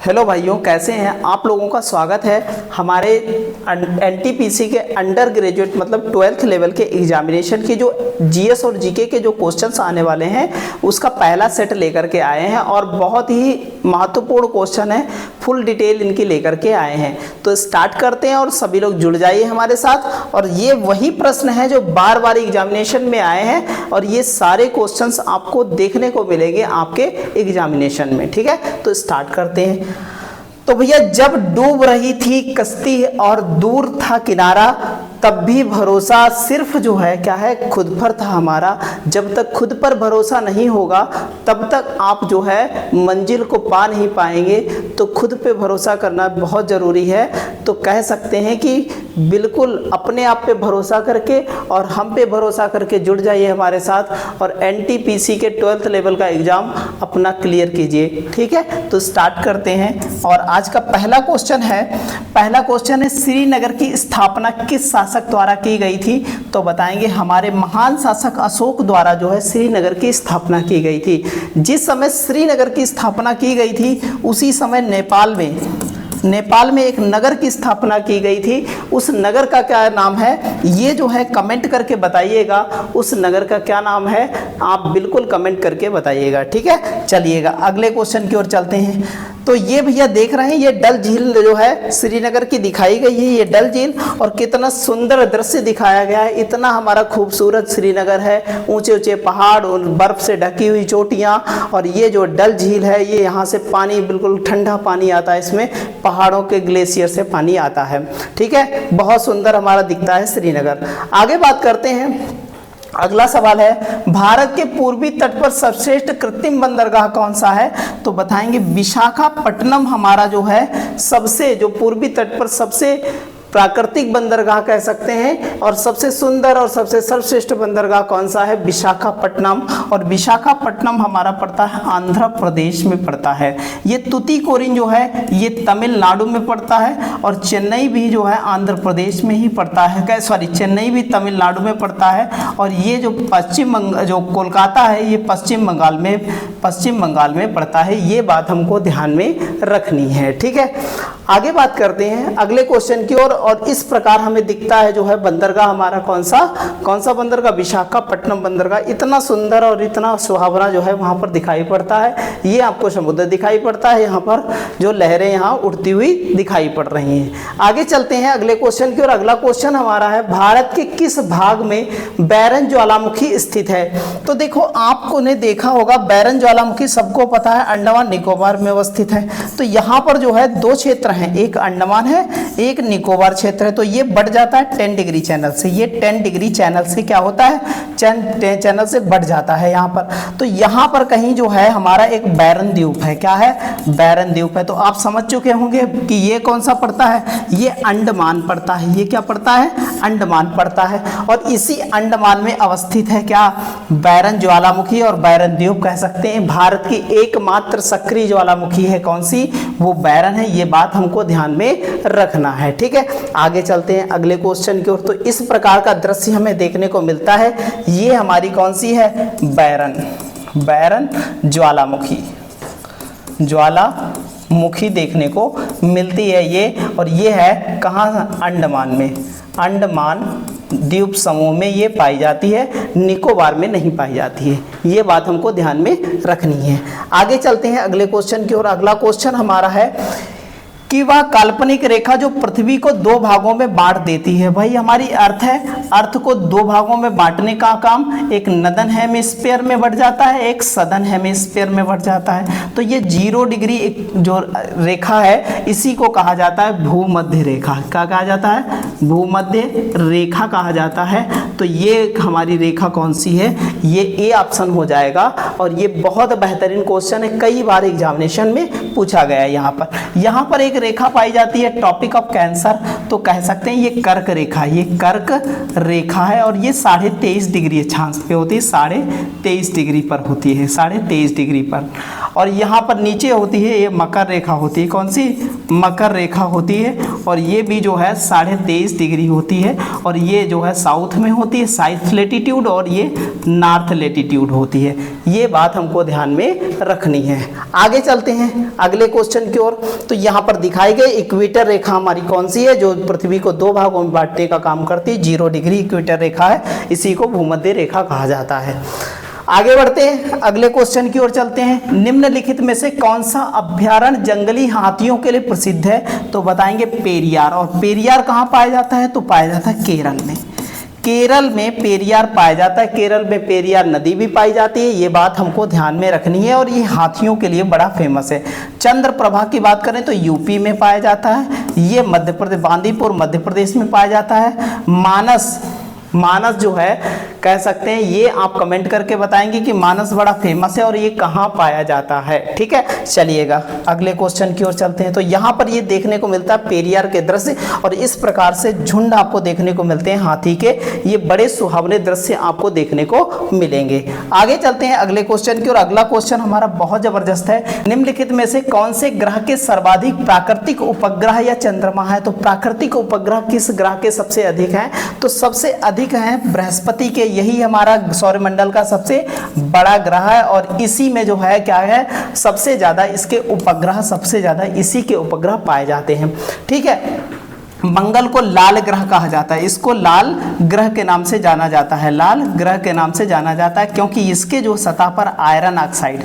Hello भाइयों, कैसे हैं आप लोगों का स्वागत है हमारे एनटीपीसी के अंडर ग्रेजुएट मतलब 12th लेवल के एग्जामिनेशन की जो जीएस और जीके के जो क्वेश्चंस आने वाले हैं उसका पहला सेट लेकर के आए हैं और बहुत ही महत्वपूर्ण क्वेश्चन है। फुल डिटेल इनकी लेकर के आए हैं, तो स्टार्ट करते हैं और सभी लोग जुड़ जाइए हमारे साथ। और ये वही प्रश्न है जो बार बार एग्जामिनेशन में आए हैं और ये सारे क्वेश्चंस आपको देखने को मिलेंगे आपके एग्जामिनेशन में। ठीक है, तो स्टार्ट करते हैं। तो भैया, जब डूब रही थी कश्ती और दूर था किनारा, तब भी भरोसा सिर्फ जो है क्या है, खुद पर था हमारा। जब तक खुद पर भरोसा नहीं होगा तब तक आप जो है मंजिल को पा नहीं पाएंगे। तो खुद पे भरोसा करना बहुत ज़रूरी है। तो कह सकते हैं कि बिल्कुल अपने आप पे भरोसा करके और हम पे भरोसा करके जुड़ जाइए हमारे साथ और एनटीपीसी के 12th लेवल का एग्ज़ाम अपना क्लियर कीजिए। ठीक है, तो स्टार्ट करते हैं। और आज का पहला क्वेश्चन है श्रीनगर की स्थापना किस शासक द्वारा की गई थी? तो बताएंगे हमारे महान शासक अशोक द्वारा जो है श्रीनगर की स्थापना की गई थी। जिस समय श्रीनगर की स्थापना की गई थी उसी समय नेपाल में एक नगर की स्थापना की गई थी। उस नगर का क्या नाम है, ये जो है कमेंट करके बताइएगा। उस नगर का क्या नाम है आप बिल्कुल कमेंट करके बताइएगा। ठीक है, चलिएगा अगले क्वेश्चन की ओर चलते हैं। तो ये भैया देख रहे हैं, ये डल झील जो है श्रीनगर की दिखाई गई है। ये डल झील और कितना सुंदर दृश्य दिखाया गया है। इतना हमारा खूबसूरत श्रीनगर है, ऊंचे ऊंचे पहाड़ और बर्फ से ढकी हुई चोटियाँ। और ये जो डल झील है, ये यहाँ से पानी बिल्कुल ठंडा पानी आता है, इसमें पहाड़ों के ग्लेशियर से पानी आता है। ठीक है, बहुत सुंदर हमारा दिखता है श्रीनगर। आगे बात करते हैं। अगला सवाल है, भारत के पूर्वी तट पर सर्वश्रेष्ठ कृत्रिम बंदरगाह कौन सा है? तो बताएंगे विशाखापट्टनम हमारा जो है सबसे, जो पूर्वी तट पर सबसे प्राकृतिक बंदरगाह कह सकते हैं। और सबसे सुंदर और सबसे सर्वश्रेष्ठ बंदरगाह कौन सा है? विशाखापट्टनम। और विशाखापट्टनम हमारा पड़ता है आंध्र प्रदेश में पड़ता है। ये तुतीकोरिन जो है ये तमिलनाडु में पड़ता है और चेन्नई भी जो है आंध्र प्रदेश में ही पड़ता है। चेन्नई भी तमिलनाडु में पड़ता है। और ये जो जो कोलकाता है ये पश्चिम बंगाल में पड़ता है। ये बात हमको ध्यान में रखनी है। ठीक है, आगे बात करते हैं अगले क्वेश्चन की ओर। और इस प्रकार हमें दिखता है जो है बंदरगाह हमारा कौन सा बंदरगाह? विशाखापट्टनम बंदरगाह। इतना सुंदर और इतना सुहावना जो है वहाँ पर दिखाई पड़ता है। ये आपको समुद्र दिखाई पड़ता है, यहाँ पर जो लहरें यहाँ उड़ती हुई दिखाई पड़ रही हैं। आगे चलते हैं अगले क्वेश्चन की ओर। अगला क्वेश्चन हमारा है, भारत के किस भाग में बैरन ज्वालामुखी स्थित है? तो देखो, आपको ने देखा होगा बैरन ज्वालामुखी सबको पता है अंडमान निकोबार में अवस्थित है। तो यहाँ पर जो है दो क्षेत्र हैं, एक अंडमान है एक निकोबार क्षेत्र है। तो ये बढ़ जाता है 10 डिग्री चैनल से। ये 10 डिग्री चैनल से क्या होता है, चैनल से बढ़ जाता है यहाँ पर। तो यहाँ पर कहीं जो है हमारा एक बैरन द्वीप है। क्या है? बैरन द्वीप है। तो आप समझ चुके होंगे कि ये कौन सा पड़ता है, ये अंडमान पड़ता है। ये क्या पड़ता है? अंडमान पड़ता है। और इसी अंडमान में अवस्थित है क्या? बैरन ज्वालामुखी और बैरन द्वीप कह सकते हैं। भारत की एकमात्र सक्रिय ज्वालामुखी है कौन सी? वो बैरन है। ये बात हमको ध्यान में रखना है। ठीक है, आगे चलते हैं अगले क्वेश्चन की ओर। तो इस प्रकार का दृश्य हमें देखने को मिलता है। ये हमारी कौन सी है? बैरन ज्वालामुखी देखने को मिलती है ये। और ये है कहाँ? अंडमान में। अंडमान द्वीप समूह में ये पाई जाती है, निकोबार में नहीं पाई जाती है। ये बात हमको ध्यान में रखनी है। आगे चलते हैं अगले क्वेश्चन की ओर। अगला क्वेश्चन हमारा है कि वह काल्पनिक रेखा जो पृथ्वी को दो भागों में बांट देती है। भाई हमारी अर्थ है, अर्थ को दो भागों में बांटने का काम एक नदन हेमिस्फीयर में बढ़ जाता है, एक सदन हेमिस्फीयर में बढ़ जाता है। तो ये 0 डिग्री जो रेखा है इसी को कहा जाता है भूमध्य रेखा। क्या कहा जाता है? भूमध्य रेखा कहा जाता है। तो ये हमारी रेखा कौन सी है? ये ए ऑप्शन हो जाएगा। और ये बहुत बेहतरीन क्वेश्चन है, कई बार एग्जामिनेशन में पूछा गया है। यहाँ पर एक रेखा पाई जाती है टॉपिक ऑफ कैंसर। तो कह सकते हैं ये कर्क रेखा, ये कर्क रेखा है और ये 23.5 डिग्री अक्षांश पे होती है, 23.5 डिग्री पर होती है, 23.5 डिग्री पर। और यहाँ पर नीचे होती है ये मकर रेखा होती है, कौन सी? मकर रेखा होती है और ये भी जो है 23.5 डिग्री होती है और ये जो है साउथ में होती है, साउथ लेटीट्यूड, और ये नॉर्थ लेटीट्यूड होती है। ये बात हमको ध्यान में रखनी है। आगे चलते हैं अगले क्वेश्चन की ओर। तो यहाँ पर दिखाई गई इक्वेटर रेखा हमारी कौन सी है, जो पृथ्वी को 2 भागों में बांटने का काम करती है, 0 डिग्री इक्वेटर रेखा है, इसी को भूमध्य रेखा कहा जाता है। आगे बढ़ते हैं अगले क्वेश्चन की ओर चलते हैं। निम्नलिखित में से कौन सा अभ्यारण्य जंगली हाथियों के लिए प्रसिद्ध है? तो बताएंगे पेरियार। और पेरियार कहाँ पाया जाता है? तो पाया जाता है केरल में। केरल में पेरियार पाया जाता है। केरल में पेरियार नदी भी पाई जाती है, ये बात हमको ध्यान में रखनी है और ये हाथियों के लिए बड़ा फेमस है। चंद्रप्रभा की बात करें तो यूपी में पाया जाता है, ये मध्य प्रदेश, बांदीपुर मध्य प्रदेश में पाया जाता है। मानस जो है कह सकते हैं, ये आप कमेंट करके बताएंगे कि मानस बड़ा फेमस है और ये कहाँ पाया जाता है। ठीक है, चलिएगा अगले क्वेश्चन की ओर चलते हैं। तो यहाँ पर ये देखने को मिलता है पेरियार के दृश्य और इस प्रकार से झुंड आपको देखने को मिलते हैं हाथी के, ये बड़े सुहावने दृश्य आपको देखने को मिलेंगे। आगे चलते हैं अगले क्वेश्चन की ओर। अगला क्वेश्चन हमारा बहुत जबरदस्त है। निम्नलिखित में से कौन से ग्रह के सर्वाधिक प्राकृतिक उपग्रह या चंद्रमा है? तो प्राकृतिक उपग्रह किस ग्रह के सबसे अधिक हैं? तो सबसे अधिक है बृहस्पति के, यही हमारा सौरमंडल का सबसे बड़ा ग्रह है और इसी में जो है क्या है, सबसे ज्यादा इसके उपग्रह, सबसे ज्यादा इसी के उपग्रह पाए जाते हैं। ठीक है, मंगल को लाल ग्रह कहा जाता है, इसको लाल ग्रह के नाम से जाना जाता है, लाल ग्रह के नाम से जाना जाता है क्योंकि इसके जो सतह पर आयरन ऑक्साइड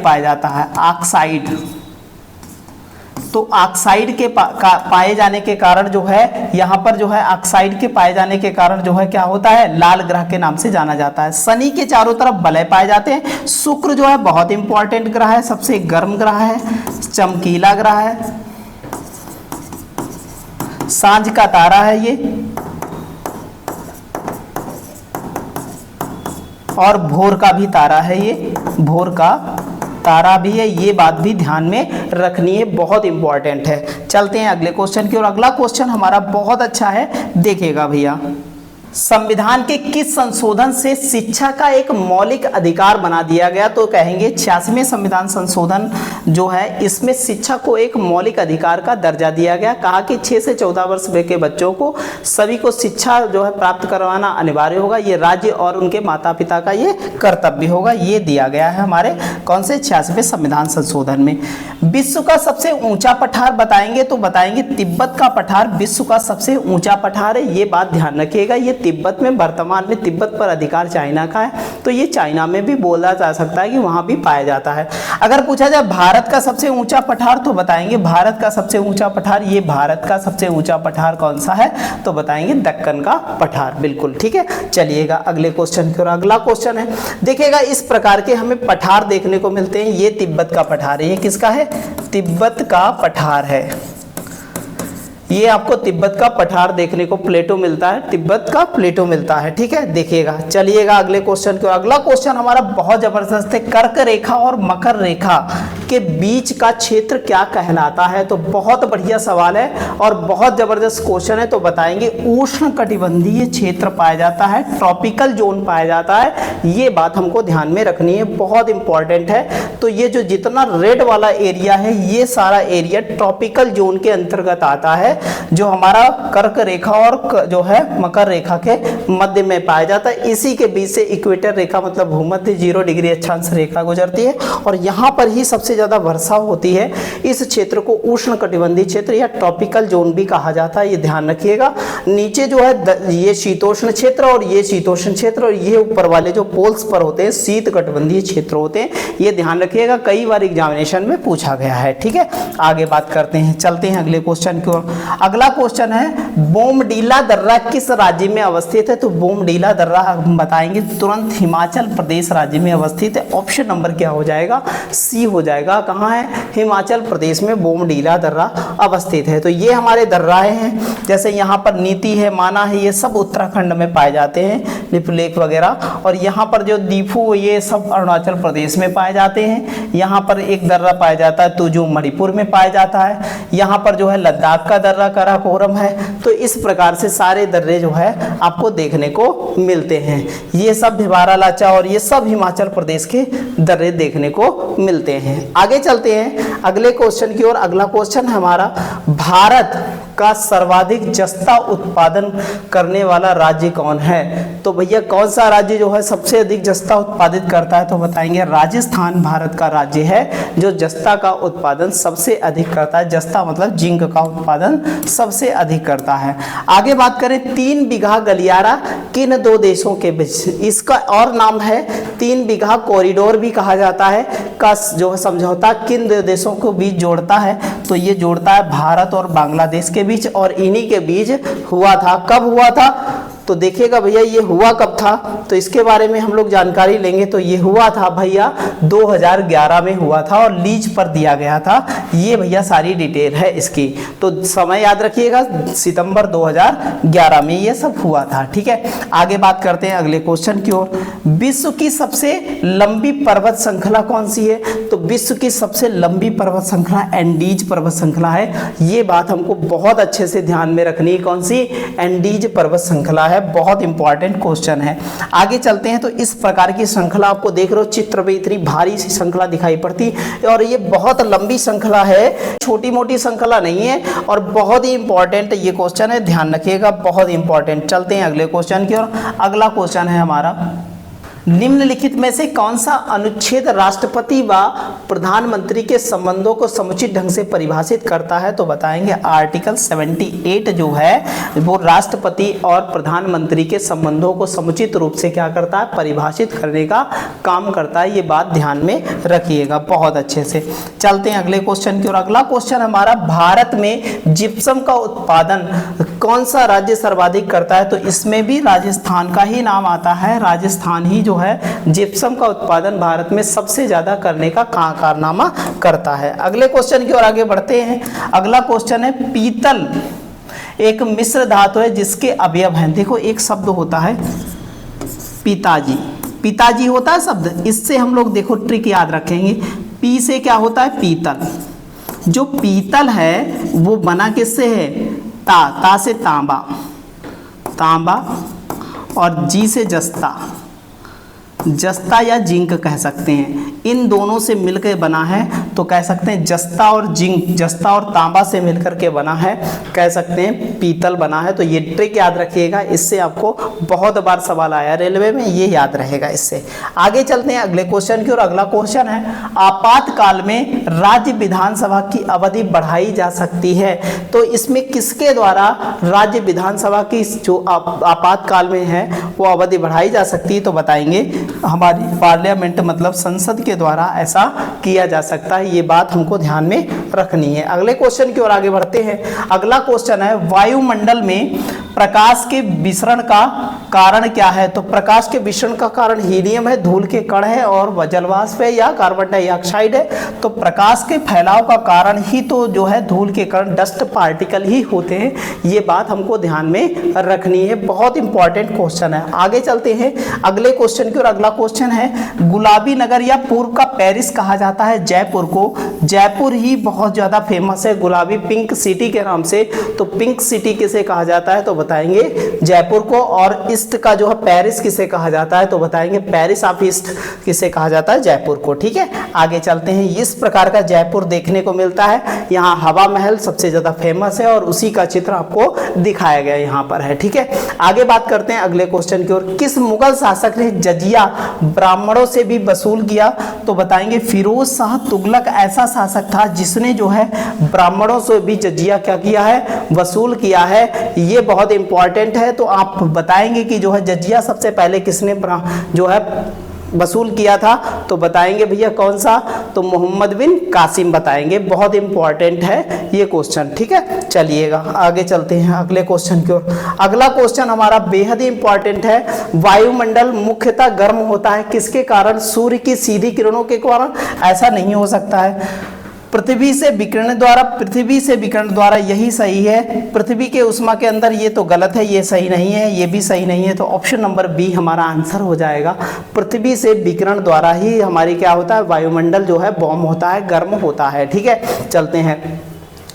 पाया जाता है, ऑक्साइड। तो ऑक्साइड के पाए जाने के कारण जो है, यहाँ पर जो है ऑक्साइड के पाए जाने के कारण जो है क्या होता है, लाल ग्रह के नाम से जाना जाता है। शनि के चारों तरफ वलय पाए जाते हैं। शुक्र जो है बहुत इंपॉर्टेंट ग्रह है, सबसे गर्म ग्रह है, चमकीला ग्रह है, सांझ का तारा है ये, और भोर का भी तारा है ये, भोर का तारा भी है। ये बात भी ध्यान में रखनी है, बहुत इंपॉर्टेंट है। चलते हैं अगले क्वेश्चन की ओर। अगला क्वेश्चन हमारा बहुत अच्छा है, देखिएगा भैया। संविधान के किस संशोधन से शिक्षा का एक मौलिक अधिकार बना दिया गया? तो कहेंगे 86वें संविधान संशोधन जो है, इसमें शिक्षा को एक मौलिक अधिकार का दर्जा दिया गया। कहा कि 6 से 14 वर्ष के बच्चों को सभी को शिक्षा जो है प्राप्त करवाना अनिवार्य होगा, ये राज्य और उनके माता पिता का ये कर्तव्य होगा। ये दिया गया है हमारे कौन से 86वें संविधान संशोधन में। विश्व का सबसे ऊंचा पठार बताएंगे तो बताएंगे तिब्बत का पठार विश्व का सबसे ऊंचा पठार है। ये बात ध्यान रखिएगा, ये तिब्बत में, वर्तमान में तिब्बत पर अधिकार चाइना का है, तो ये चाइना में भी बोला जा सकता है कि वहां भी पाया जाता है। अगर पूछा जाए भारत का सबसे ऊंचा पठार तो बताएंगे भारत का सबसे ऊंचा पठार, ये भारत का सबसे ऊंचा पठार कौन सा है? तो बताएंगे दक्कन का पठार, बिल्कुल ठीक है। चलिएगा अगले क्वेश्चन की ओर। अगला क्वेश्चन है, देखिएगा इस प्रकार के हमें पठार देखने को मिलते हैं। ये तिब्बत का पठार है, ये किसका है? तिब्बत का पठार है। ये आपको तिब्बत का पठार देखने को प्लेटो मिलता है, तिब्बत का प्लेटो मिलता है। ठीक है, देखिएगा। चलिएगा अगले क्वेश्चन की ओर। अगला क्वेश्चन हमारा बहुत जबरदस्त है। कर्क रेखा और मकर रेखा के बीच का क्षेत्र क्या कहलाता है? तो बहुत बढ़िया सवाल है और बहुत जबरदस्त क्वेश्चन है। तो बताएंगे उष्ण कटिबंधीय क्षेत्र पाया जाता है, ट्रॉपिकल जोन पाया जाता है। ये बात हमको ध्यान में रखनी है, बहुत इंपॉर्टेंट है। तो ये जो जितना रेड वाला एरिया है, ये सारा एरिया ट्रॉपिकल जोन के अंतर्गत आता है, जो हमारा कर्क रेखा और जो है मकर रेखा के मध्य में पाया जाता है। इसी के बीच से इक्वेटर रेखा मतलब भूमध्य 0 डिग्री अक्षांश रेखा गुजरती है और यहाँ पर ही सबसे ज्यादा वर्षा होती है। इस क्षेत्र को उष्ण कटिबंधीय क्षेत्र या ट्रॉपिकल जोन भी कहा जाता है, ये ध्यान रखिएगा। नीचे जो है ये शीतोष्ण क्षेत्र और ये शीतोष्ण क्षेत्र, और ये ऊपर वाले जो पोल्स पर होते हैं शीत कटिबंधीय क्षेत्र होते हैं, ये ध्यान रखिएगा, कई बार एग्जामिनेशन में पूछा गया है। ठीक है, आगे बात करते हैं, चलते हैं अगले क्वेश्चन की ओर। अगला क्वेश्चन है, बोमडीला दर्रा किस राज्य में अवस्थित है? तो बोमडीला दर्रा हम बताएंगे तुरंत हिमाचल प्रदेश राज्य में अवस्थित है। ऑप्शन नंबर क्या हो जाएगा? सी हो जाएगा, जगह कहाँ है, हिमाचल प्रदेश में बोमडीला दर्रा अवस्थित है। तो ये हमारे दर्राएं हैं, जैसे यहाँ पर नीति है, माना है, ये सब उत्तराखंड में पाए जाते हैं, लिपुलेख वगैरह। और यहाँ पर जो दीफू, ये सब अरुणाचल प्रदेश में पाए जाते हैं। यहाँ पर एक दर्रा पाया जाता है तुजू, मणिपुर में पाया जाता है। यहाँ पर जो है लद्दाख का दर्रा काराकोरम है। तो इस प्रकार से सारे दर्रे जो है आपको देखने को मिलते हैं। ये सब भिवारा लाचा और ये सब हिमाचल प्रदेश के दर्रे देखने को मिलते हैं। आगे चलते हैं अगले क्वेश्चन की ओर। अगला क्वेश्चन है हमारा, भारत का सर्वाधिक जस्ता उत्पादन करने वाला राज्य कौन है? तो भैया कौन सा राज्य जो है सबसे अधिक जस्ता उत्पादित करता है? तो बताएंगे राजस्थान भारत का राज्य है जो जस्ता का उत्पादन सबसे अधिक करता है। जस्ता मतलब जिंक का उत्पादन सबसे अधिक करता है। आगे बात करें, 3 बीघा गलियारा किन 2 देशों के बीच? इसका और नाम है 3 बीघा कॉरिडोर भी कहा जाता है, का जो समझौता किन 2 देशों को बीच जोड़ता है? तो ये जोड़ता है भारत और बांग्लादेश के बीच, और इन्हीं के बीच हुआ था। कब हुआ था? तो देखिएगा भैया ये हुआ कब था, तो इसके बारे में हम लोग जानकारी लेंगे। तो ये हुआ था भैया 2011 में हुआ था और लीज पर दिया गया था। ये भैया सारी डिटेल है इसकी, तो समय याद रखिएगा, सितंबर 2011 में ये सब हुआ था। ठीक है, आगे बात करते हैं अगले क्वेश्चन की ओर। विश्व की सबसे लंबी पर्वत श्रृंखला कौन सी है? तो विश्व की सबसे लंबी पर्वत श्रृंखला एंडीज पर्वत श्रृंखला है। ये बात हमको बहुत अच्छे से ध्यान में रखनी है, कौन सी? एंडीज पर्वत श्रृंखला है। बहुत इंपॉर्टेंट क्वेश्चन है। आगे चलते हैं, तो इस प्रकार की श्रृंखला आपको देख रहे हो चित्र में, इतनी भारी सी श्रृंखला दिखाई पड़ती है और ये बहुत लंबी श्रृंखला है, छोटी मोटी श्रृंखला नहीं है, और बहुत ही इंपॉर्टेंट ये क्वेश्चन है, ध्यान रखिएगा, बहुत इंपॉर्टेंट। चलते हैं अगले क्वेश्चन की ओर। अगला क्वेश्चन है हमारा, निम्नलिखित में से कौन सा अनुच्छेद राष्ट्रपति व प्रधानमंत्री के संबंधों को समुचित ढंग से परिभाषित करता है? तो बताएंगे आर्टिकल 78 जो है वो राष्ट्रपति और प्रधानमंत्री के संबंधों को समुचित रूप से क्या करता है? परिभाषित करने का काम करता है। ये बात ध्यान में रखिएगा बहुत अच्छे से। चलते हैं अगले क्वेश्चन की ओर। अगला क्वेश्चन हमारा, भारत में जिप्सम का उत्पादन कौन सा राज्य सर्वाधिक करता है? तो इसमें भी राजस्थान का ही नाम आता है। राजस्थान ही जो है जिप्सम का उत्पादन भारत में सबसे ज्यादा करने का कारनामा करता है। अगले क्वेश्चन की ओर आगे बढ़ते हैं। अगला क्वेश्चन है, पीतल एक मिश्र धातु है जिसके अवयव हैं। देखो एक शब्द होता है पिताजी, पिताजी होता है शब्द, इससे हम लोग देखो ट्रिक याद रखेंगे। पी से क्या होता है? पीतल। जो पीतल है वो बना किससे है? ता से तांबा, तांबा, और जी से जस्ता, जस्ता या जिंक कह सकते हैं। इन दोनों से मिलकर बना है तो कह सकते हैं जस्ता और जिंक, जस्ता और तांबा से मिलकर के बना है, कह सकते हैं पीतल बना है। तो ये ट्रिक याद रखिएगा, इससे आपको बहुत बार सवाल आया रेलवे में, ये याद रहेगा इससे। आगे चलते हैं अगले क्वेश्चन की ओर। अगला क्वेश्चन है, आपातकाल में राज्य विधानसभा की अवधि बढ़ाई जा सकती है। तो इसमें किसके द्वारा राज्य विधानसभा की जो आपातकाल में है वो अवधि बढ़ाई जा सकती है? तो बताएंगे हमारी पार्लियामेंट मतलब संसद के द्वारा ऐसा किया जा सकता है। ये बात हमको ध्यान में रखनी है। अगले क्वेश्चन की ओर आगे बढ़ते हैं। अगला क्वेश्चन है, वायुमंडल में प्रकाश के विसरण का कारण क्या है? तो प्रकाश के विसरण का कारण हीलियम है, धूल के कण है, और जलवाष्प है या कार्बन डाइऑक्साइड है। तो प्रकाश के फैलाव का कारण ही तो जो है धूल के कण, डस्ट पार्टिकल ही होते हैं। ये बात हमको ध्यान में रखनी है, बहुत इंपॉर्टेंट क्वेश्चन है। आगे चलते हैं अगले क्वेश्चन की ओर। अगला क्वेश्चन है, गुलाबी नगर या पूर्व का पेरिस कहा जाता है जयपुर को। जयपुर ही बहुत ज्यादा फेमस है गुलाबी पिंक सिटी के नाम से। तो पिंक सिटी किसे कहा जाता है? तो बताएंगे जयपुर को। और ईस्ट का जो है पेरिस किसे कहा जाता है? तो बताएंगे पेरिस ऑफ ईस्ट किसे कहा जाता है? जयपुर को। ठीक है, आगे चलते हैं। इस प्रकार का जयपुर देखने को मिलता है। यहाँ हवा महल सबसे ज्यादा फेमस है और उसी का चित्र आपको दिखाया गया यहाँ पर है। ठीक है, आगे बात करते हैं अगले क्वेश्चन की ओर। किस मुगल शासक ने जजिया ब्राह्मणों से भी वसूल किया? तो बताएंगे फिरोज शाह तुगलक ऐसा शासक था जिसने जो है ब्राह्मणों से भी जजिया क्या किया है? वसूल किया है। ये बहुत इंपॉर्टेंट है। तो आप बताएंगे कि जो है जजिया सबसे पहले किसने जो है वसूल किया था, तो बताएंगे भैया कौन सा, तो मोहम्मद बिन कासिम बताएंगे। बहुत इंपॉर्टेंट है ये क्वेश्चन, ठीक है। चलिएगा आगे चलते हैं अगले क्वेश्चन की ओर। अगला क्वेश्चन हमारा बेहद ही इंपॉर्टेंट है। वायुमंडल मुख्यतः गर्म होता है किसके कारण? सूर्य की सीधी किरणों के कारण? ऐसा नहीं हो सकता है। पृथ्वी से विकिरण द्वारा, यही सही है। पृथ्वी के उष्मा के अंदर, ये तो गलत है, ये सही नहीं है, ये भी सही नहीं है, तो ऑप्शन नंबर बी हमारा आंसर हो जाएगा। पृथ्वी से विकिरण द्वारा ही हमारी क्या होता है, वायुमंडल जो है वार्म होता है, गर्म होता है, ठीक है। चलते हैं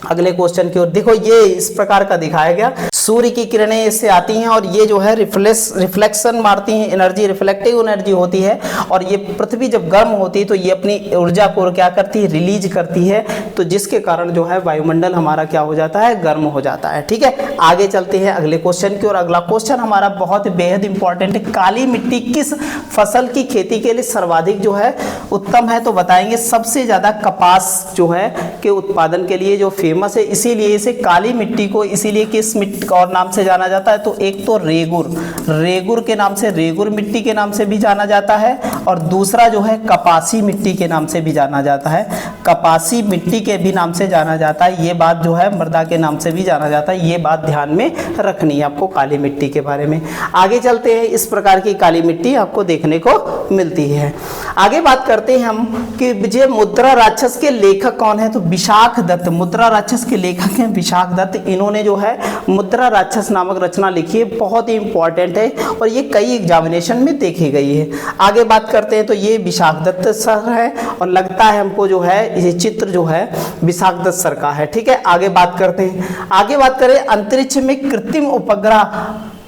अगले क्वेश्चन की ओर। देखो ये इस प्रकार का दिखाया गया, सूर्य की किरणें इससे आती हैं और ये जो है रिफ्लेक्शन मारती हैं, एनर्जी, रिफ्लेक्टिव एनर्जी होती है, और ये पृथ्वी जब गर्म होती है तो ये अपनी ऊर्जा को क्या करती है, रिलीज करती है, तो जिसके कारण जो है वायुमंडल हमारा क्या हो जाता है, गर्म हो जाता है, ठीक है। आगे चलते हैं अगले क्वेश्चन की ओर। अगला क्वेश्चन हमारा बहुत बेहद इंपॉर्टेंट है। काली मिट्टी किस फसल की खेती के लिए सर्वाधिक जो है उत्तम है? तो बताएंगे सबसे ज्यादा कपास जो है के उत्पादन के लिए जो फेमस है, इसीलिए इसे काली मिट्टी को इसीलिए किस मिट्टी और नाम से जाना जाता है? तो एक तो रेगुर के नाम से, रेगुर मिट्टी के नाम से भी जाना जाता है, और दूसरा जो है कपासी मिट्टी के नाम से भी जाना जाता है, कपासी मिट्टी के भी नाम से जाना जाता है। ये बात जो है मृदा के नाम से भी जाना जाता है, ये बात ध्यान में रखनी है आपको काली मिट्टी के बारे में। आगे चलते हैं, इस प्रकार की काली मिट्टी आपको देखने को मिलती है। आगे बात करते हैं हम कि विजय मुद्रा राक्षस के लेखक कौन है? तो विशाख दत्त, मुद्रा राक्षस के लेखक हैं विशाख दत्त। इन्होंने जो है मुद्रा राक्षस नामक रचना लिखी है, बहुत ही इंपॉर्टेंट है और ये कई एग्जामिनेशन में देखी गई है। आगे बात करते हैं तो ये विशाख दत्त सर है, और लगता है हमको जो है ये चित्र जो है विशाख दत्त सर का है, ठीक है। आगे बात करते हैं, आगे बात करें अंतरिक्ष में कृत्रिम उपग्रह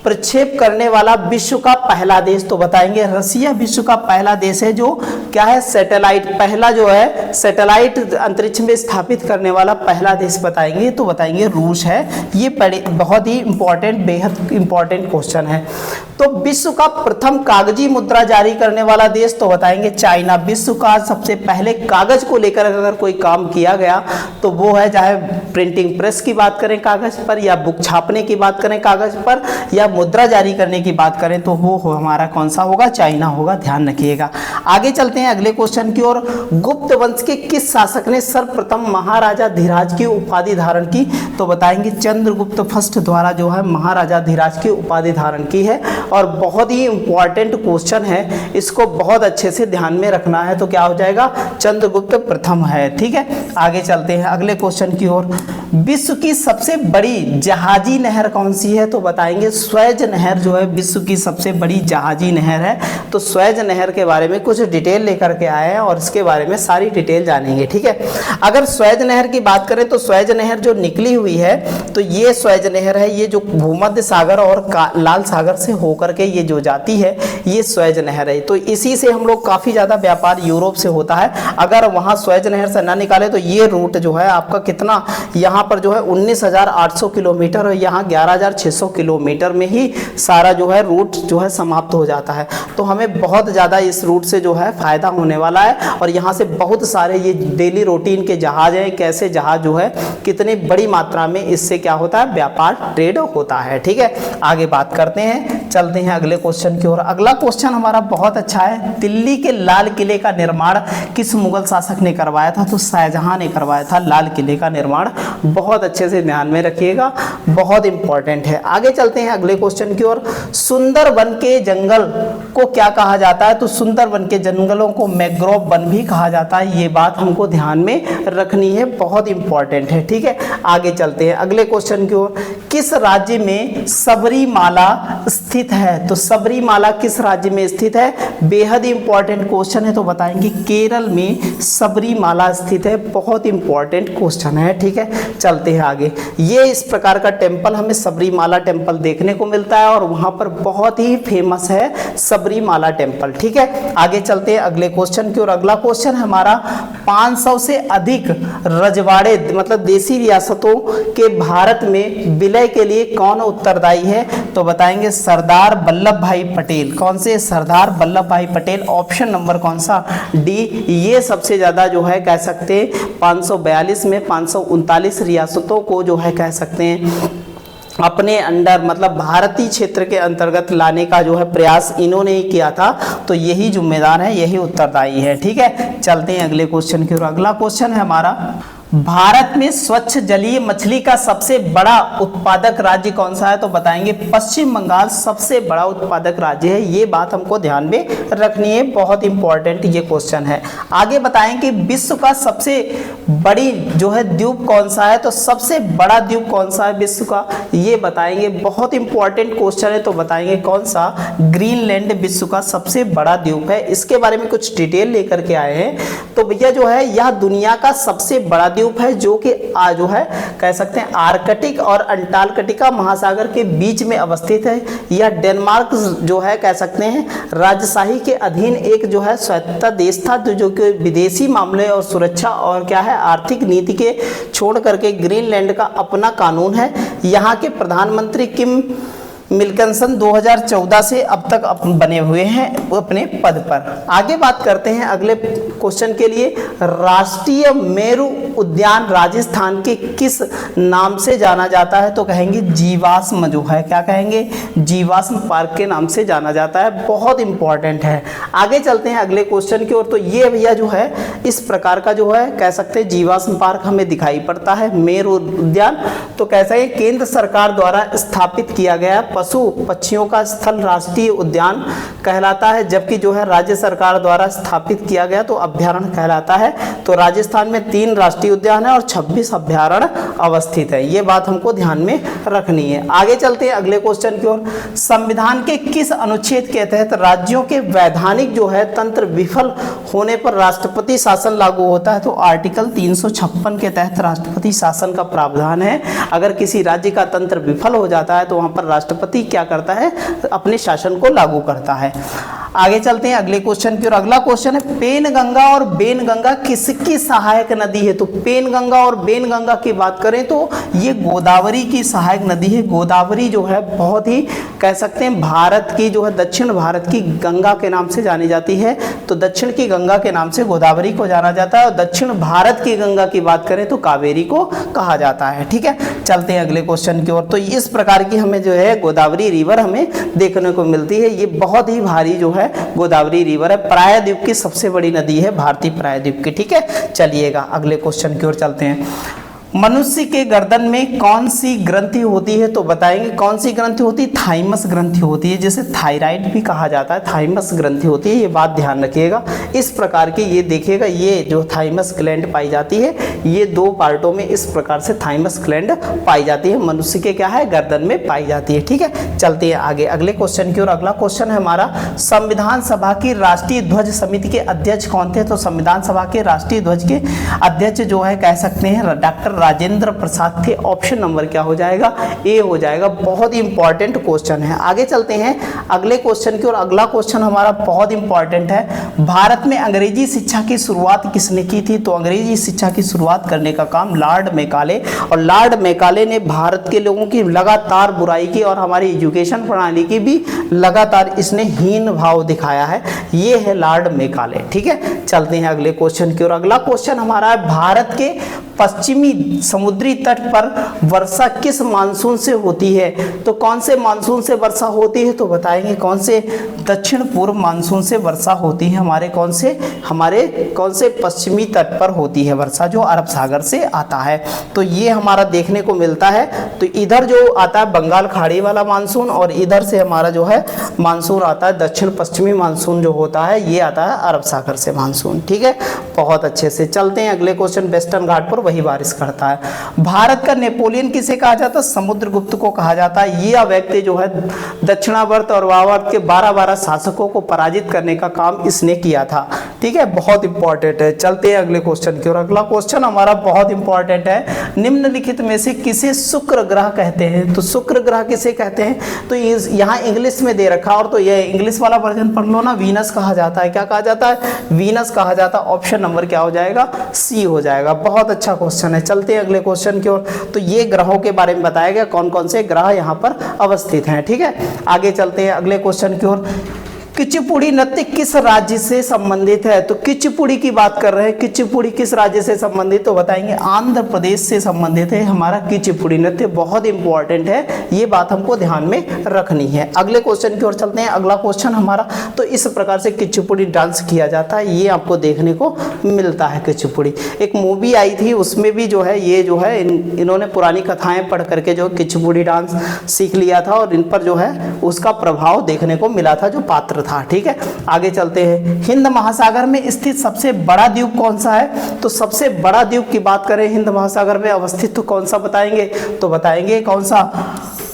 प्रक्षेप करने वाला विश्व का पहला देश, तो बताएंगे रसिया विश्व का पहला देश है, जो क्या है, सैटेलाइट, पहला जो है सैटेलाइट अंतरिक्ष में स्थापित करने वाला पहला देश बताएंगे, तो बताएंगे रूस है। ये बहुत ही इंपॉर्टेंट, बेहद इंपॉर्टेंट क्वेश्चन है। तो विश्व का प्रथम कागजी मुद्रा जारी करने वाला देश, तो बताएंगे चाइना। विश्व का सबसे पहले कागज को लेकर अगर कोई काम किया गया तो वो है, चाहे प्रिंटिंग प्रेस की बात करें कागज पर, या बुक छापने की बात करें कागज पर, या मुद्रा जारी करने की बात करें तो वो हमारा कौन सा होगा, चाइना होगा, ध्यान रखिएगा। आगे चलते हैं अगले क्वेश्चन की ओर। गुप्त वंश के किस शासक ने सर्वप्रथम महाराजा धीराज की उपाधि धारण की? तो बताएंगे चंद्रगुप्त फर्स्ट द्वारा जो है महाराजा धीराज की उपाधि धारण की है, और बहुत ही इंपॉर्टेंट क्वेश्चन है, इसको बहुत अच्छे से ध्यान में रखना है। तो क्या हो जाएगा, चंद्रगुप्त प्रथम है, ठीक है। आगे चलते हैं अगले क्वेश्चन की ओर। विश्व की सबसे बड़ी जहाजी नहर कौन सी है? तो बताएंगे स्वेज नहर जो है विश्व की सबसे बड़ी जहाजी नहर है। तो स्वेज नहर के बारे में कुछ डिटेल लेकर के आए हैं और इसके बारे में सारी डिटेल जानेंगे, ठीक है। अगर स्वेज नहर की बात करें तो स्वेज नहर जो निकली हुई है, तो ये स्वेज नहर है, ये जो भूमध्य सागर और लाल सागर से होकर के ये जो जाती है, ये स्वेज नहर है। तो इसी से हम लोग काफी ज्यादा व्यापार यूरोप से होता है। अगर वहां स्वेज नहर से ना निकाले तो ये रूट जो है आपका कितना, यहाँ पर जो है 19,800 किलोमीटर और यहाँ 11,600 किलोमीटर में ही सारा जो है रूट जो है समाप्त हो जाता है। तो हमें बहुत ज़्यादा इस रूट से जो है फायदा होने वाला है, और यहाँ से बहुत सारे ये डेली रूटीन के जहाज हैं, कैसे जहाज जो है कितनी बड़ी मात्रा में इससे क्या होता है, व्यापार ट्रेड होता है, ठीक है। आगे बात करते हैं, चलते हैं अगले क्वेश्चन की ओर। अगला क्वेश्चन हमारा बहुत अच्छा है। दिल्ली के लाल किले का निर्माण किस मुगल शासक ने करवाया था? तो शाहजहां ने करवाया था लाल किले का निर्माण। बहुत अच्छे से ध्यान में रखिएगा, बहुत इंपॉर्टेंट है। आगे चलते हैं अगले क्वेश्चन की ओर। सुंदरबन के जंगल को क्या कहा जाता है? तो सुंदरबन के जंगलों को मैंग्रोव वन भी कहा जाता है। ये बात हमको ध्यान में रखनी है, बहुत इंपॉर्टेंट है, ठीक है। आगे चलते हैं अगले क्वेश्चन की ओर। किस राज्य में सबरीमाला स्थित है? तो सबरीमाला किस राज्य में स्थित है? बेहद इंपॉर्टेंट क्वेश्चन है, तो बताएंगे केरल में सबरीमाला स्थित है। बहुत इंपॉर्टेंट क्वेश्चन है, ठीक है। चलते हैं आगे। ये इस प्रकार का टेम्पल हमें सबरीमाला टेम्पल देखने को मिलता है, और वहां पर बहुत ही फेमस है सबरीमाला टेम्पल, ठीक है। आगे चलते हैं अगले क्वेश्चन की ओर। अगला क्वेश्चन हमारा 500 से अधिक रजवाड़े मतलब देसी रियासतों के भारत में विलय के लिए कौन उत्तरदायी है? तो बताएंगे सरदार वल्लभ भाई पटेल। कौन से? सरदार वल्लभ भाई पटेल। ऑप्शन नंबर कौन सा? डी। ये सबसे ज्यादा जो है कह सकते हैं 542 में 539 रियासतों को जो है कह सकते हैं अपने अंडर मतलब भारतीय क्षेत्र के अंतर्गत लाने का जो है प्रयास इन्होंने ही किया था, तो यही जिम्मेदार है, यही उत्तरदायी है। ठीक है, चलते हैं अगले क्वेश्चन की ओर। अगला क्वेश्चन है हमारा, भारत में स्वच्छ जलीय मछली का सबसे बड़ा उत्पादक राज्य कौन सा है? तो बताएंगे पश्चिम बंगाल सबसे बड़ा उत्पादक राज्य है। ये बात हमको ध्यान में रखनी है, बहुत इंपॉर्टेंट ये क्वेश्चन है। आगे बताएं कि विश्व का सबसे बड़ी जो है द्वीप कौन सा है? तो सबसे बड़ा द्वीप कौन सा है विश्व का, ये बताएंगे, बहुत इंपॉर्टेंट क्वेश्चन है। तो बताएंगे कौन सा? ग्रीनलैंड विश्व का सबसे बड़ा द्वीप है। इसके बारे में कुछ डिटेल लेकर के आए हैं। तो भैया जो है यह दुनिया का सबसे बड़ा द्वीप है, जो कि जो है कह सकते हैं आर्कटिक और अंटार्कटिका महासागर के बीच में अवस्थित है। यह डेनमार्क जो है कह सकते हैं राजशाही के अधीन एक जो है स्वायत्त देश था, जो कि विदेशी मामले और सुरक्षा और क्या है आर्थिक नीति के छोड़ करके ग्रीनलैंड का अपना कानून है। यहाँ के प्रधानमंत्री किम मिल्किंसन 2014 से अब तक बने हुए हैं अपने पद पर। आगे बात करते हैं अगले क्वेश्चन के लिए, राष्ट्रीय मेरु उद्यान राजस्थान के किस नाम से जाना जाता है? तो कहेंगे जीवाश्म जो है, क्या कहेंगे? जीवाश्म पार्क के नाम से जाना जाता है, बहुत इंपॉर्टेंट है। आगे चलते हैं अगले क्वेश्चन की ओर। तो ये भैया जो है इस प्रकार का जो है कह सकते हैं जीवाश्म पार्क हमें दिखाई पड़ता है, मेरु उद्यान। तो कैसा है, केंद्र सरकार द्वारा स्थापित किया गया पशु पक्षियों का स्थल राष्ट्रीय उद्यान कहलाता है, जबकि जो है राज्य सरकार द्वारा स्थापित किया गया तो अभ्यारण्य कहलाता है। तो राजस्थान में 3 राष्ट्रीय उद्यान है और 26 अभ्यारण्य अवस्थित है, ये बात हमको ध्यान में रखनी है। आगे चलते हैं अगले क्वेश्चन की ओर। संविधान के किस अनुच्छेद के तहत राज्यों के वैधानिक जो है तंत्र विफल होने पर राष्ट्रपति शासन लागू होता है? तो आर्टिकल 356 के तहत राष्ट्रपति शासन का प्रावधान है। अगर किसी राज्य का तंत्र विफल हो जाता है तो वहां पर राष्ट्रपति क्या करता है? अपने शासन को लागू करता है। आगे चलते हैं अगले क्वेश्चन की ओर। अगला क्वेश्चन है, पेनगंगा और बेनगंगा किसकी सहायक नदी है? तो पेनगंगा और बेनगंगा की बात करें तो ये गोदावरी की सहायक नदी है। गोदावरी जो है बहुत ही कह सकते हैं भारत की जो है दक्षिण भारत की गंगा के नाम से जानी जाती है। तो दक्षिण की गंगा के नाम से गोदावरी को जाना जाता है, और दक्षिण भारत की गंगा की बात करें तो कावेरी को कहा जाता है। ठीक है, चलते हैं अगले क्वेश्चन की ओर। तो इस प्रकार की हमें जो है गोदावरी रिवर हमें देखने को मिलती है। ये बहुत ही भारी जो है गोदावरी रिवर है, प्रायद्वीप की सबसे बड़ी नदी है, भारतीय प्रायद्वीप की। ठीक है, चलिएगा अगले क्वेश्चन की ओर चलते हैं। मनुष्य के गर्दन में कौन सी ग्रंथि होती है? तो बताएंगे कौन सी ग्रंथि होती है? थाइमस ग्रंथि होती है, जिसे थायराइड भी कहा जाता है, थाइमस ग्रंथि होती है, ये बात ध्यान रखिएगा। इस प्रकार की ये देखिएगा, ये जो थाइमस ग्लैंड पाई जाती है, ये 2 पार्टों में इस प्रकार से थाइमस ग्लैंड पाई जाती है, मनुष्य के क्या है गर्दन में पाई जाती है। ठीक है, चलते हैं आगे अगले क्वेश्चन की ओर। अगला क्वेश्चन है हमारा, संविधान सभा की राष्ट्रीय ध्वज समिति के अध्यक्ष कौन थे? तो संविधान सभा के राष्ट्रीय ध्वज के अध्यक्ष जो है कह सकते हैं डॉक्टर राजेंद्र प्रसाद थे। ऑप्शन नंबर क्या हो जाएगा? ए हो जाएगा। बहुत ही इंपॉर्टेंट क्वेश्चन है। आगे चलते हैं अगले क्वेश्चन की ओर। अगला क्वेश्चन हमारा बहुत इंपॉर्टेंट है, भारत में अंग्रेजी शिक्षा की शुरुआत किसने की थी? तो अंग्रेजी शिक्षा की शुरुआत करने का काम लॉर्ड मैकाले, और लॉर्ड मैकाले ने भारत के लोगों की लगातार बुराई की और हमारी एजुकेशन प्रणाली की भी लगातार इसने हीन भाव दिखाया है। ये है लॉर्ड मैकाले। ठीक है, चलते हैं अगले क्वेश्चन की ओर। अगला क्वेश्चन हमारा है, भारत के पश्चिमी समुद्री तट पर वर्षा किस मानसून से होती है? तो कौन से मानसून से वर्षा होती है? तो बताएंगे कौन से? दक्षिण पूर्व मानसून से वर्षा होती है। हमारे कौन से पश्चिमी तट पर होती है वर्षा, जो अरब सागर से आता है। तो ये हमारा देखने को मिलता है। तो इधर जो आता है बंगाल खाड़ी वाला मानसून, और इधर से हमारा जो है मानसून आता है दक्षिण पश्चिमी मानसून जो होता है, ये आता है अरब सागर से मानसून। ठीक है, बहुत अच्छे से चलते हैं अगले क्वेश्चन। वेस्टर्न घाट पर वही बारिश करता है। भारत का नेपोलियन किसे कहा जाता है? समुद्रगुप्त को कहा जाता है। यह व्यक्ति जो है दक्षिणावर्त और वामावर्त के 12 शासकों को पराजित करने का काम इसने किया था। ठीक है, बहुत इंपॉर्टेंट है। चलते हैं अगले क्वेश्चन की ओर। अगला क्वेश्चन हमारा बहुत इंपॉर्टेंट है, निम्नलिखित में से किसे शुक्र ग्रह कहते हैं? तो शुक्र ग्रह किसे कहते हैं? तो यहाँ इंग्लिश में दे रखा, और तो ये इंग्लिश वाला वर्जन पढ़ लो ना, वीनस कहा जाता है। क्या कहा जाता है? वीनस कहा जाता है। ऑप्शन नंबर क्या हो जाएगा? सी हो जाएगा। बहुत अच्छा क्वेश्चन है। चलते हैं अगले क्वेश्चन की ओर। तो ये ग्रहों के बारे में बताया गया, कौन कौन से ग्रह यहाँ पर अवस्थित हैं। ठीक है, आगे चलते हैं अगले क्वेश्चन की ओर। कुचिपुड़ी नृत्य किस राज्य से संबंधित है? तो कुचिपुड़ी की बात कर रहे हैं। कुचिपुड़ी किस राज्य से संबंधित? तो बताएंगे आंध्र प्रदेश से संबंधित है हमारा कुचिपुड़ी नृत्य। बहुत इंपॉर्टेंट है, ये बात हमको ध्यान में रखनी है। अगले क्वेश्चन की ओर चलते हैं। अगला क्वेश्चन हमारा, तो इस प्रकार से कुचिपुड़ी डांस किया जाता है, ये आपको देखने को मिलता है। कुचिपुड़ी एक मूवी आई थी, उसमें भी जो है ये जो है इन्होंने पुरानी कथाएं पढ़ करके जो कुचिपुड़ी डांस सीख लिया था और इन पर जो है उसका प्रभाव देखने को मिला था जो पात्र था। ठीक है, आगे चलते हैं। हिंद महासागर में स्थित सबसे बड़ा द्वीप कौन सा है? तो सबसे बड़ा द्वीप की बात करें हिंद महासागर में अवस्थित तो कौन सा बताएंगे? तो बताएंगे कौन सा?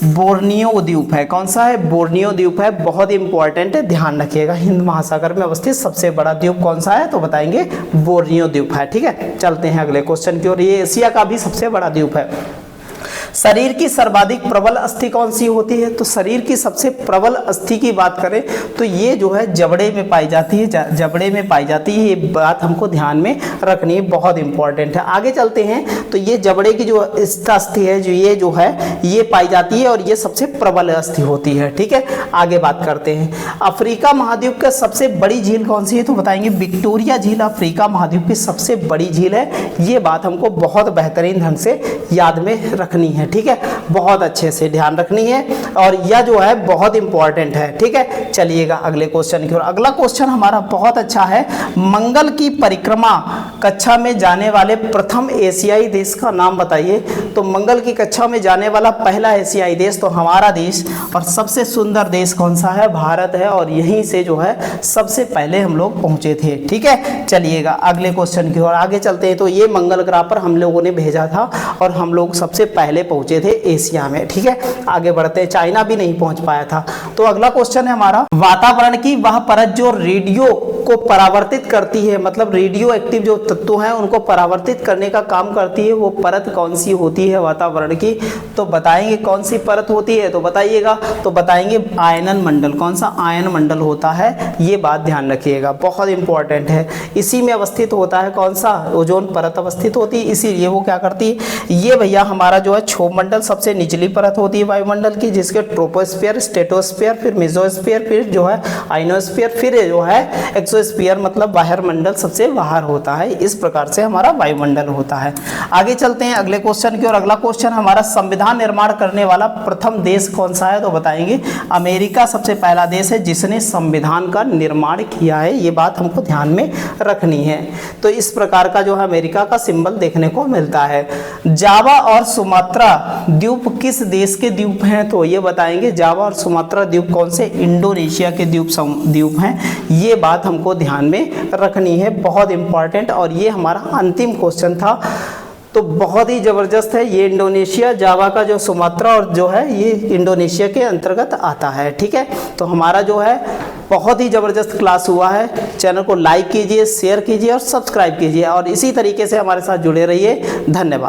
बोर्नियो द्वीप है। कौन सा है? बोर्नियो द्वीप है। बहुत इंपॉर्टेंट है, ध्यान रखिएगा। हिंद महासागर में अवस्थित सबसे बड़ा द्वीप कौन सा है? तो बताएंगे बोर्नियो द्वीप है। ठीक है, चलते हैं अगले क्वेश्चन की ओर। ये एशिया का भी सबसे बड़ा द्वीप है। शरीर की सर्वाधिक प्रबल अस्थि कौन सी होती है? तो शरीर की सबसे प्रबल अस्थि की बात करें तो ये जो है जबड़े में पाई जाती है। जबड़े में पाई जाती है, ये बात हमको ध्यान में रखनी है, बहुत इंपॉर्टेंट है। आगे चलते हैं। तो ये जबड़े की जो अस्थि है, जो ये जो है ये पाई जाती है और ये सबसे प्रबल अस्थि होती है। ठीक है, आगे बात करते हैं। अफ्रीका महाद्वीप का सबसे बड़ी झील कौन सी है? तो बताएंगे विक्टोरिया झील अफ्रीका महाद्वीप की सबसे बड़ी झील है। ये बात हमको बहुत बेहतरीन ढंग से याद में रखनी है। ठीक है, बहुत अच्छे से ध्यान रखनी है और यह जो है बहुत इंपॉर्टेंट है। ठीक है, चलिएगा अगले क्वेश्चन की ओर। अगला क्वेश्चन हमारा बहुत अच्छा है। मंगल की परिक्रमा कक्षा में जाने वाले प्रथम एशियाई देश का नाम बताइए। तो मंगल की कक्षा में जाने वाला पहला एशियाई देश तो हमारा देश, और सबसे सुंदर देश कौन सा है? भारत है, और यहीं से जो है सबसे पहले हम लोग पहुंचे थे। ठीक है, चलिएगा अगले क्वेश्चन की ओर आगे चलते हैं। तो ये मंगल ग्रह पर हम लोगों ने भेजा था और हम लोग सबसे पहले पहुंचे थे एशिया में। ठीक है, आगे बढ़ते हैं। चाइना भी नहीं पहुंच पाया था। तो अगला क्वेश्चन है हमारा, वातावरण की वह परत जो रेडियो को परावर्तित करती है, मतलब रेडियो एक्टिव जो तत्व हैं उनको परावर्तित करने का काम करती है, वो परत कौन सी होती है वातावरण की? तो बताएंगे कौन सी परत होती है? तो बताइएगा। तो बताएंगे आयनन मंडल। कौन सा? आयन मंडल होता है, ये बात ध्यान रखिएगा, बहुत इंपॉर्टेंट है। इसी में अवस्थित होता है कौन सा? ओजोन परत अवस्थित होती है, इसीलिए वो क्या करती है? ये भैया हमारा जो है क्षोभ मंडल सबसे निचली परत होती है वायुमंडल की, जिसके ट्रोपोस्फीयर, स्ट्रेटोस्फीयर, फिर मेसोस्फीयर, फिर जो है आइनोस्फीयर, फिर जो है एक्सोस्फीयर मतलब बाहर मंडल सबसे बाहर होता है। इस प्रकार से हमारा वायुमंडल होता है। आगे चलते हैं अगले क्वेश्चन की ओर। अगला क्वेश्चन हमारा, संविधान निर्माण करने वाला प्रथम देश कौन सा है? तो बताएंगे अमेरिका सबसे पहला देश है जिसने संविधान का निर्माण किया है, ये बात हमको ध्यान में रखनी है। तो इस प्रकार का जो है अमेरिका का सिंबल देखने को मिलता है। जावा और सुमात्रा द्वीप किस देश के द्वीप हैं? तो ये बताएंगे जावा और सुमात्रा द्वीप कौन से? इंडोनेशिया के द्वीप हैं, ये बात हमको ध्यान में रखनी है, बहुत इंपॉर्टेंट। और ये हमारा अंतिम क्वेश्चन था, तो बहुत ही ज़बरदस्त है ये। इंडोनेशिया, जावा का जो सुमात्रा और जो है ये इंडोनेशिया के अंतर्गत आता है। ठीक है, तो हमारा जो है बहुत ही ज़बरदस्त क्लास हुआ है। चैनल को लाइक कीजिए, शेयर कीजिए और सब्सक्राइब कीजिए, और इसी तरीके से हमारे साथ जुड़े रहिए। धन्यवाद।